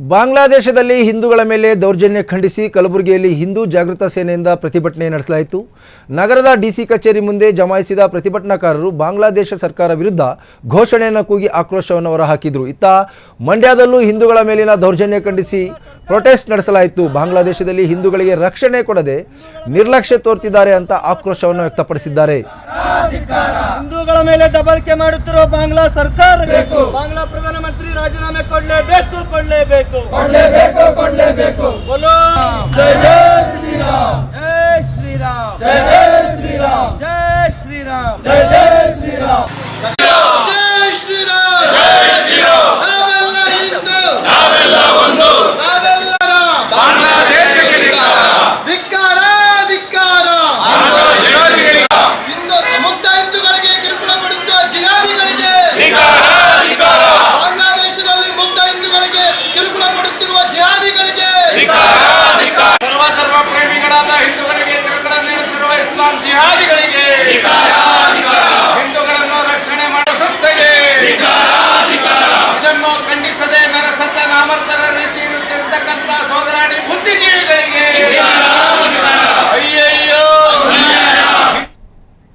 ಬಾಂಗ್ಲಾದೇಶದಲ್ಲಿ ಹಿಂದೂಗಳ ಮೇಲೆ ದೌರ್ಜನ್ಯ ಖಂಡಿಸಿ ಕಲಬುರಗಿಯಲ್ಲಿ ಹಿಂದೂ ಜಾಗೃತ ಸೇನೆಯಿಂದ ಪ್ರತಿಭಟನೆ ನಡೆಸಲಾಯಿತು. ನಗರದ ಡಿಸಿ ಕಚೇರಿ ಮುಂದೆ ಜಮಾಯಿಸಿದ ಪ್ರತಿಭಟನಾಕಾರರು ಬಾಂಗ್ಲಾದೇಶ ಸರ್ಕಾರ ವಿರುದ್ಧ ಘೋಷಣೆಯನ್ನು ಕೂಗಿ ಆಕ್ರೋಶವನ್ನು ಹೊರಹಾಕಿದರು. ಇತ್ತ ಮಂಡ್ಯದಲ್ಲೂ ಹಿಂದೂಗಳ ಮೇಲಿನ ದೌರ್ಜನ್ಯ ಖಂಡಿಸಿ ಪ್ರೊಟೆಸ್ಟ್ ನಡೆಸಲಾಯಿತು. ಬಾಂಗ್ಲಾದೇಶದಲ್ಲಿ ಹಿಂದೂಗಳಿಗೆ ರಕ್ಷಣೆ ಕೊಡದೆ ನಿರ್ಲಕ್ಷ್ಯ ತೋರುತ್ತಿದ್ದಾರೆ ಅಂತ ಆಕ್ರೋಶವನ್ನು ವ್ಯಕ್ತಪಡಿಸಿದ್ದಾರೆ. ಹಿಂದೂಗಳ ಮೇಲೆ ದಬ್ಬಾಳಿಕೆ ಮಾಡುತ್ತಿರುವ ಬಾಂಗ್ಲಾ ಸರ್ಕಾರಕ್ಕೆ ಬಾಂಗ್ಲಾ ಪ್ರಧಾನಮಂತ್ರಿ ರಾಜೀನಾಮೆ ಕೊಡಲೇಬೇಕು. बोलो जय जय श्री राम, जय श्री राम, जय जय श्री राम, जय श्री राम, जय जय श्री राम, जय श्री राम, जय श्री राम. ನಾವೆಲ್ಲ ಹಿಂದೂ, ನಾವೆಲ್ಲ ಒಂದು, ನಾವೆಲ್ಲ ಬಾಂಗ್ಲಾದೇಶಕ್ಕೆ ಧಿಕ್ಕಾರ, ಧಿಕ್ಕಾರ. ಹಿಂದೂ ಮುಗ್ಧ ಹಿಂದೂಗಳಿಗೆ ಕಿರುಕುಳ ಕೊಡುತ್ತಾ ಜಿಹಾದಿಗಳಿಗೆ ಧಿಕ್ಕಾರ, ಧಿಕ್ಕಾರ. ಬಾಂಗ್ಲಾದೇಶದಲ್ಲಿ ಮುಗ್ಧ ಹಿಂದೂಗಳಿಗೆ ಕಿರುಕುಳ ಕೊಡುತ್ತಿರುವ ಜಿಹಾದಿಗಳಿಗೆ ಸರ್ವ ಪ್ರೇಮಿಗಳಾದ ಹಿಂದೂಗಳಿಗೆ ಕಿರುಕುಳ ನೀಡುತ್ತಿರುವ ಇಸ್ಲಾಂ ಜಿಹಾದಿಗಳಿಗೆ